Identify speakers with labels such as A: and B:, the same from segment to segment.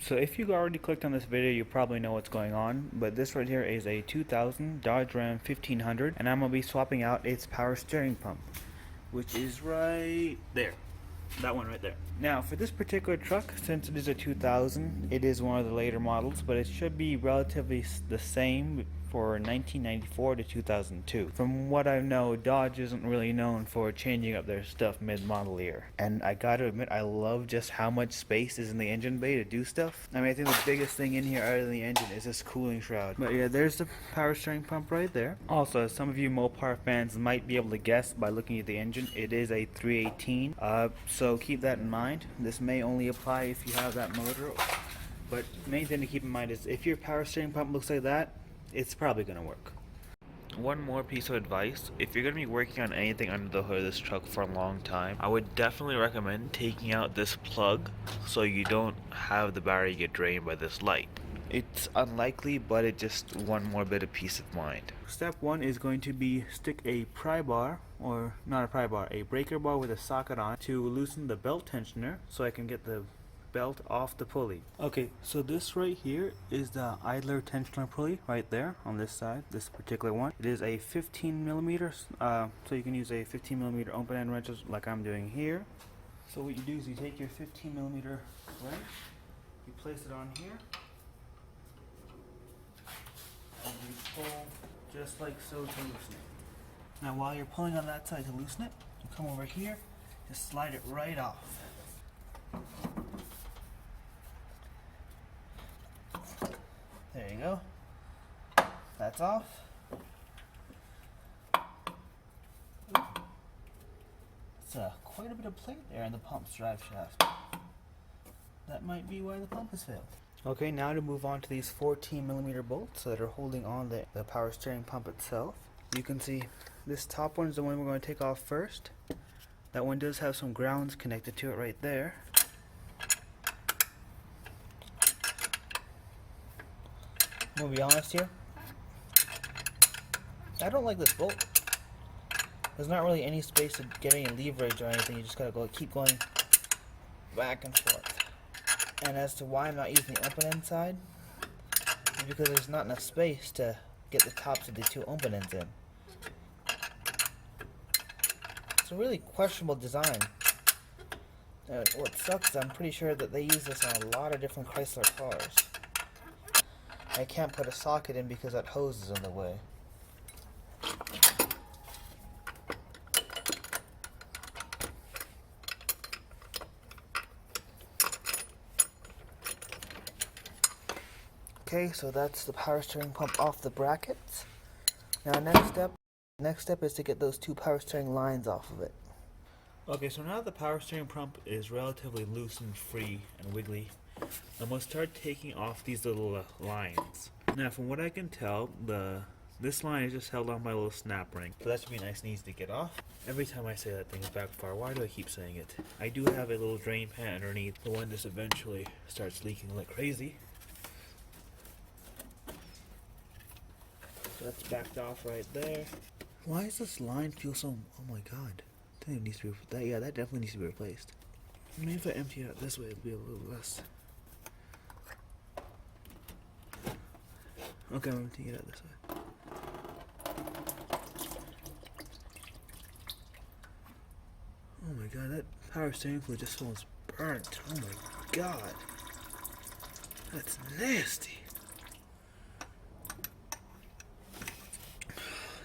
A: So if you already clicked on this video, you probably know what's going on, but this right here is a 2000 Dodge Ram 1500, and I'm going to be swapping out its power steering pump, which is right there. That one right there. Now, for this particular truck, since it is a 2000, it is one of the later models, but it should be relatively the same for 1994 to 2002. From what I know, Dodge isn't really known for changing up their stuff mid-model year. And I gotta admit, I love just how much space is in the engine bay to do stuff. I mean, I think the biggest thing in here other than the engine is this cooling shroud. But yeah, there's the power steering pump right there. Also, as some of you Mopar fans might be able to guess by looking at the engine, it is a 318. So keep that in mind. This may only apply if you have that motor. But main thing to keep in mind is if your power steering pump looks like that, it's probably going to work. One more piece of advice, if you're going to be working on anything under the hood of this truck for a long time, I would definitely recommend taking out this plug so you don't have the battery get drained by this light. It's unlikely, but it's just one more bit of peace of mind. Step one is going to be stick a pry bar, or not a pry bar, a breaker bar with a socket on to loosen the belt tensioner so I can get the belt off the pulley. Okay, so this right here is the idler tensioner pulley right there on this side, this particular one. It is a 15 millimeters, so you can use a 15 millimeter open end wrench like I'm doing here. So what you do is you take your 15 millimeter wrench, you place it on here, and you pull just like so to loosen it. Now while you're pulling on that side to loosen it, you come over here, just slide it right off. There you go. That's off. It's quite a bit of plate there in the pump's drive shaft. That might be why the pump has failed. Okay, now to move on to these 14 millimeter bolts that are holding on the power steering pump itself. You can see this top one is the one we're going to take off first. That one does have some grounds connected to it right there. I'm gonna be honest here, I don't like this bolt. There's not really any space to get any leverage or anything. You just gotta keep going back and forth. And as to why I'm not using the open end side, is because there's not enough space to get the tops of the two open ends in. It's a really questionable design. What sucks is I'm pretty sure that they use this on a lot of different Chrysler cars. I can't put a socket in because that hose is in the way. Okay, so that's the power steering pump off the brackets. Now next step is to get those two power steering lines off of it. Okay, so now the power steering pump is relatively loose and free and wiggly, I'm going to start taking off these little lines. Now from what I can tell, this line is just held on by a little snap ring. So that should be nice and easy to get off. Every time I say that thing's backfire, why do I keep saying it? I do have a little drain pan underneath, the one just eventually starts leaking like crazy. So that's backed off right there. Why does this line feel so, oh my god. I think it needs to be, yeah, that definitely needs to be replaced. Maybe if I empty it out this way, it'll be a little less. Okay, I'm emptying it out this way. Oh my god, that power steering fluid just smells burnt. Oh my god. That's nasty.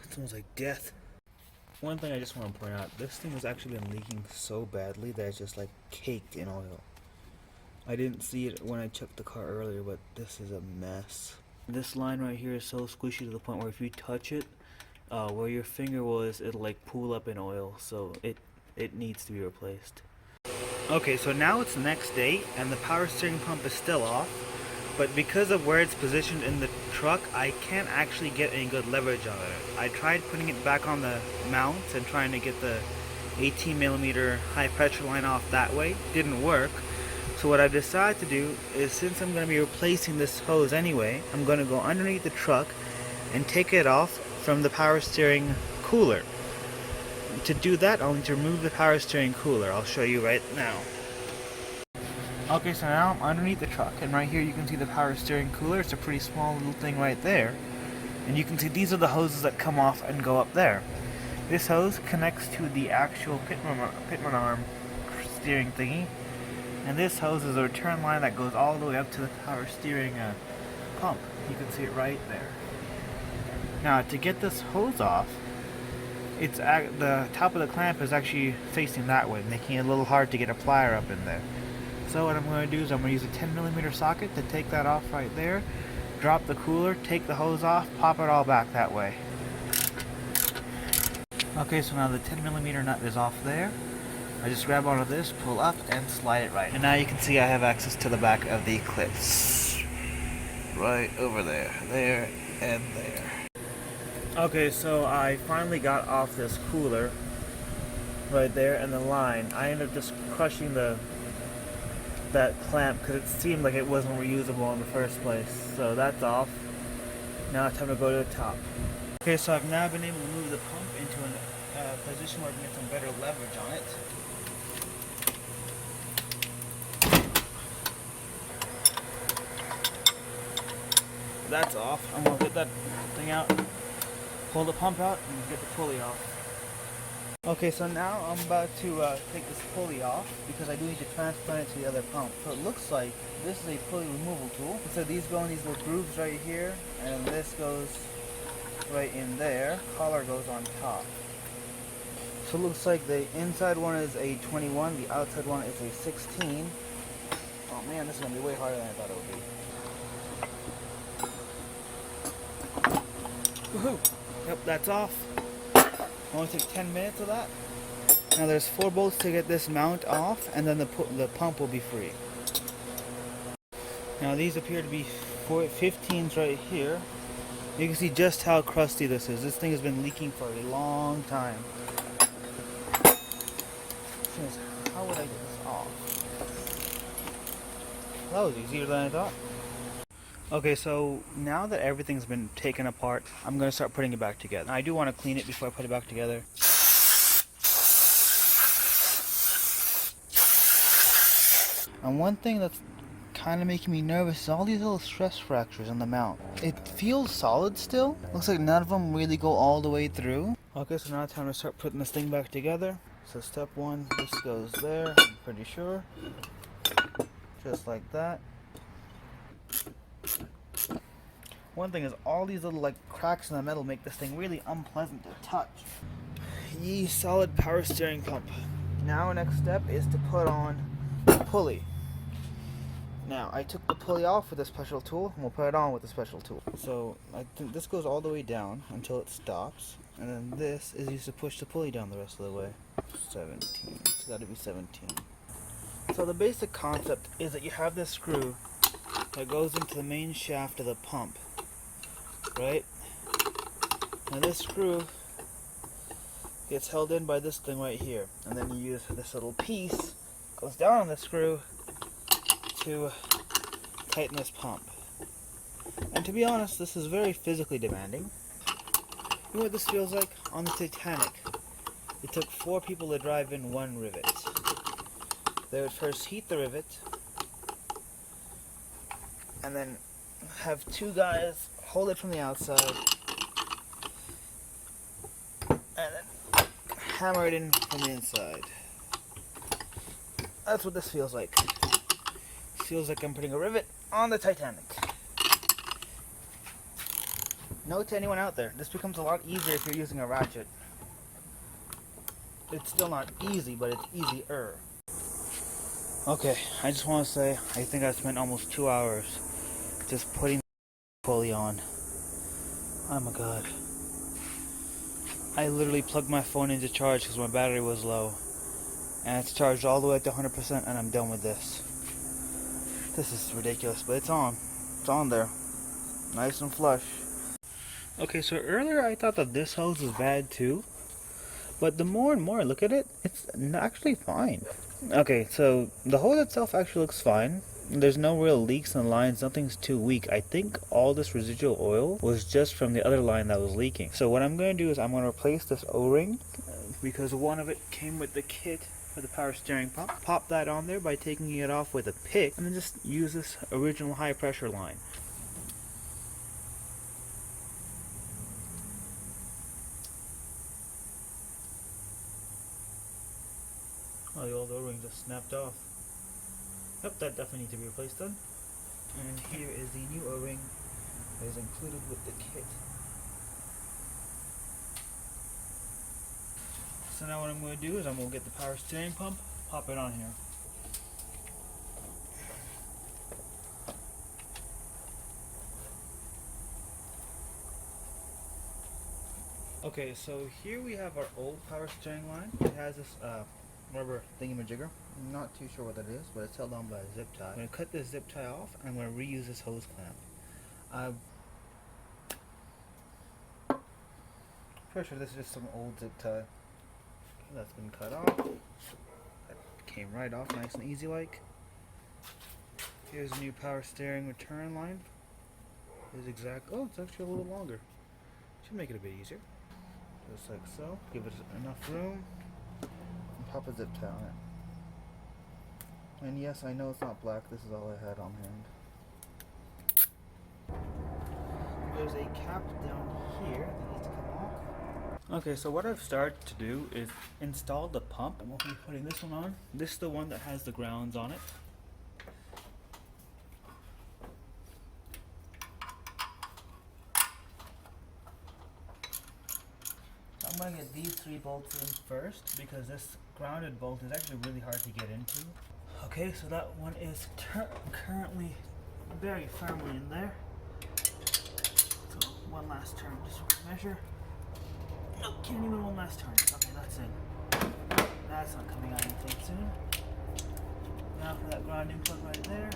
A: It smells like death. One thing I just want to point out, this thing has actually been leaking so badly that it's just like caked in oil. I didn't see it when I checked the car earlier, but this is a mess. This line right here is so squishy to the point where if you touch it, where your finger was, it'll like pool up in oil, so it needs to be replaced. Okay, so now it's the next day, and the power steering pump is still off, but because of where it's positioned in the truck, I can't actually get any good leverage on it. I tried putting it back on the mounts and trying to get the 18mm high pressure line off that way. Didn't work. So what I've decided to do is, since I'm going to be replacing this hose anyway, I'm going to go underneath the truck and take it off from the power steering cooler. To do that, I'll need to remove the power steering cooler. I'll show you right now. Okay, so now I'm underneath the truck, and right here you can see the power steering cooler. It's a pretty small little thing right there. And you can see these are the hoses that come off and go up there. This hose connects to the actual Pitman arm steering thingy. And this hose is a return line that goes all the way up to the power steering pump. You can see it right there. Now, to get this hose off, the top of the clamp is actually facing that way, making it a little hard to get a plier up in there. So what I'm going to do is I'm going to use a 10mm socket to take that off right there, drop the cooler, take the hose off, pop it all back that way. Okay, so now the 10mm nut is off there. I just grab onto this, pull up, and slide it right. And now you can see I have access to the back of the clips. Right over there, there, and there. Okay, so I finally got off this cooler right there and the line. I ended up just crushing that clamp because it seemed like it wasn't reusable in the first place. So that's off. Now it's time to go to the top. Okay, so I've now been able to move the pump into a position where I can get some better leverage on it. That's off. I'm going to get that thing out, pull the pump out, and get the pulley off. Okay, so now I'm about to take this pulley off because I do need to transplant it to the other pump. So it looks like this is a pulley removal tool. So these go in these little grooves right here, and this goes right in there. Collar goes on top. So it looks like the inside one is a 21, the outside one is a 16. Oh man, this is going to be way harder than I thought it would be. Woohoo! Yep, that's off. Only take 10 minutes of that. Now there's 4 bolts to get this mount off, and then the pump will be free. Now these appear to be 15s right here. You can see just how crusty this is. This thing has been leaking for a long time. How would I get this off? That was easier than I thought. Okay, so now that everything's been taken apart, I'm going to start putting it back together. I do want to clean it before I put it back together. And one thing that's kind of making me nervous is all these little stress fractures on the mount. It feels solid still. Looks like none of them really go all the way through. Okay, so now it's time to start putting this thing back together. So step 1, this goes there, I'm pretty sure. Just like that. One thing is all these little cracks in the metal make this thing really unpleasant to touch. Yee, solid power steering pump. Now next step is to put on the pulley. Now I took the pulley off with a special tool and we'll put it on with a special tool. So I think this goes all the way down until it stops, and then this is used to push the pulley down the rest of the way. 17, it's got to be 17. So the basic concept is that you have this screw that goes into the main shaft of the pump, right? Now this screw gets held in by this thing right here, and then you use this little piece, goes down on the screw to tighten this pump. And to be honest, this is very physically demanding. You know what this feels like? On the Titanic, it took 4 people to drive in 1 rivet. They would first heat the rivet, and then have 2 guys hold it from the outside, and then hammer it in from the inside. That's what this feels like. It feels like I'm putting a rivet on the Titanic. Note to anyone out there, this becomes a lot easier if you're using a ratchet. It's still not easy, but it's easier. Okay, I just want to say, I think I spent almost 2 hours just putting the pulley on. Oh my god. I literally plugged my phone into charge because my battery was low. And it's charged all the way up to 100% and I'm done with this. This is ridiculous, but it's on. It's on there. Nice and flush. Okay, so earlier I thought that this hose was bad too. But the more and more I look at it, it's actually fine. Okay, so the hose itself actually looks fine. There's no real leaks in the lines, nothing's too weak. I think all this residual oil was just from the other line that was leaking. So what I'm going to do is I'm going to replace this O-ring because one of it came with the kit for the power steering pump. Pop that on there by taking it off with a pick, and then just use this original high pressure line. Oh, the old O-ring just snapped off. Yep, that definitely needs to be replaced then. And here is the new O-ring that is included with the kit. So now what I'm going to do is I'm going to get the power steering pump, pop it on here. Okay, so here we have our old power steering line. It has this rubber thingamajigger. I'm not too sure what that is, but it's held on by a zip tie. I'm going to cut this zip tie off, and I'm going to reuse this hose clamp. Pretty sure this is just some old zip tie. That's been cut off. That came right off, nice and easy like. Here's a new power steering return line. Is exact. Oh, it's actually a little longer. Should make it a bit easier. Just like so. Give it enough room. And pop a zip tie on it. And yes, I know it's not black. This is all I had on hand. There's a cap down here that needs to come off. Okay, so what I've started to do is install the pump. I'm going to be putting this one on. This is the one that has the grounds on it. I'm going to get these 3 bolts in first because this grounded bolt is actually really hard to get into. Okay, so that one is currently very firmly in there. So one last turn, just measure. No, can't even one last turn. Okay, that's in. That's not coming out anytime soon. Now for that grounding plug right there.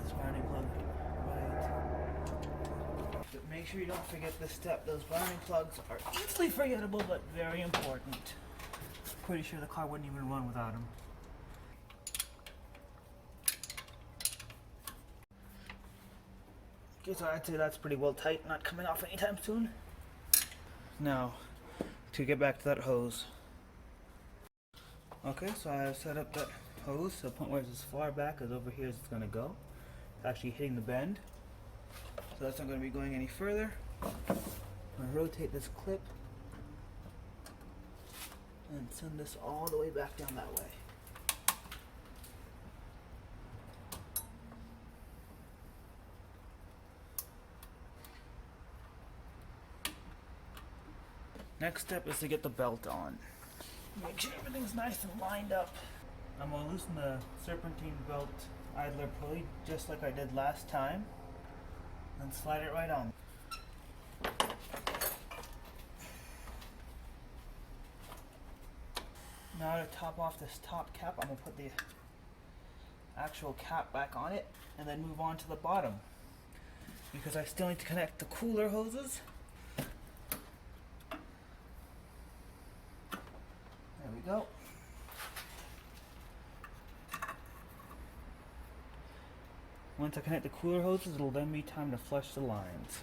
A: This grounding plug right. But make sure you don't forget this step. Those grounding plugs are easily forgettable, but very important. Pretty sure the car wouldn't even run without them. Okay, so I'd say that's pretty well tight, not coming off anytime soon. Now, to get back to that hose. Okay, so I have set up that hose to the point where it's as far back as over here as it's going to go. It's actually hitting the bend. So that's not going to be going any further. I'm going to rotate this clip and send this all the way back down that way. Next step is to get the belt on. Make sure everything's nice and lined up. I'm going to loosen the serpentine belt idler pulley just like I did last time and slide it right on. Now to top off this top cap, I'm going to put the actual cap back on it and then move on to the bottom because I still need to connect the cooler hoses. There we go. Once I connect the cooler hoses, it'll then be time to flush the lines.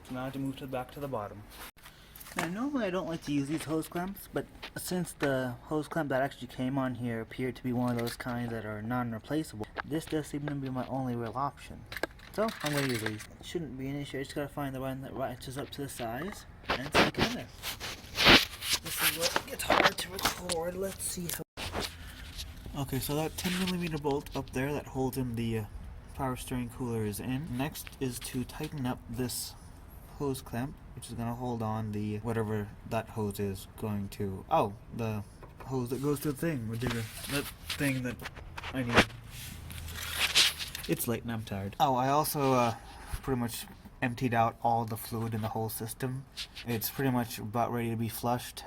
A: So now I have to move back to the bottom. Now normally I don't like to use these hose clamps, but since the hose clamp that actually came on here appeared to be one of those kinds that are non-replaceable, this does seem to be my only real option. So I'm going to use these. Shouldn't be an issue, I just got to find the one that matches up to the size and stick it in there. This is where it gets hard to record. Let's see how... Okay, so that 10mm bolt up there that holds in the power steering cooler is in. Next is to tighten up this hose clamp, which is going to hold on the whatever that hose is going to... Oh, the hose that goes to the thing, that thing that I need. It's late and I'm tired. Oh, I also pretty much emptied out all the fluid in the whole system. It's pretty much about ready to be flushed.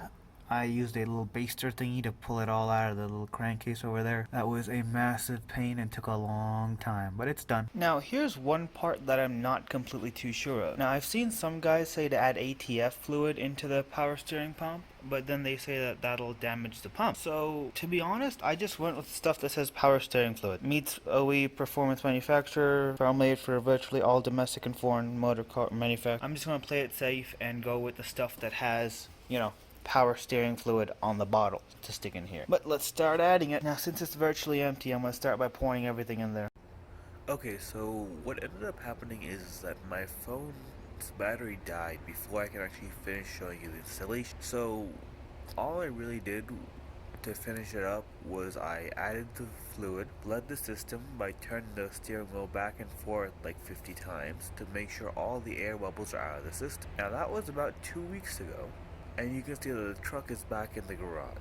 A: I used a little baster thingy to pull it all out of the little crankcase over there. That was a massive pain and took a long time, but it's done. Now here's one part that I'm not completely too sure of. Now I've seen some guys say to add ATF fluid into the power steering pump, but then they say that that'll damage the pump. So to be honest, I just went with stuff that says power steering fluid. Meets OE performance manufacturer, formulated for virtually all domestic and foreign motor car manufacturers. I'm just going to play it safe and go with the stuff that has, you know, power steering fluid on the bottle to stick in here. But let's start adding it. Now since it's virtually empty, I'm going to start by pouring everything in there.
B: Okay, so what ended up happening is that my phone's battery died before I could actually finish showing you the installation. So all I really did to finish it up was I added the fluid, bled the system by turning the steering wheel back and forth like 50 times to make sure all the air bubbles are out of the system. Now that was about 2 weeks ago, and you can see that the truck is back in the garage.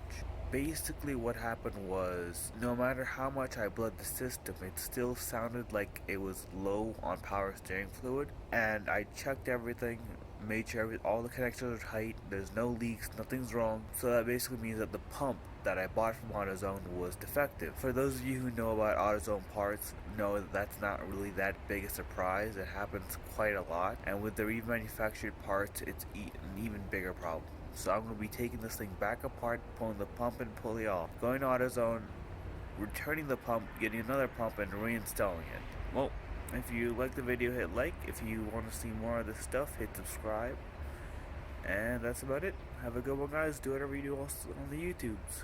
B: Basically what happened was, no matter how much I bled the system, it still sounded like it was low on power steering fluid, and I checked everything, made sure all the connectors are tight, there's no leaks, nothing's wrong. So that basically means that the pump that I bought from AutoZone was defective. For those of you who know about AutoZone parts, know that that's not really that big a surprise. It happens quite a lot, and with the remanufactured parts, it's an even bigger problem. So I'm going to be taking this thing back apart, pulling the pump and pulley off, going to AutoZone, returning the pump, getting another pump, and reinstalling it. Well, if you like the video, hit like. If you want to see more of this stuff, hit subscribe. And that's about it. Have a good one, guys. Do whatever you do on the YouTubes.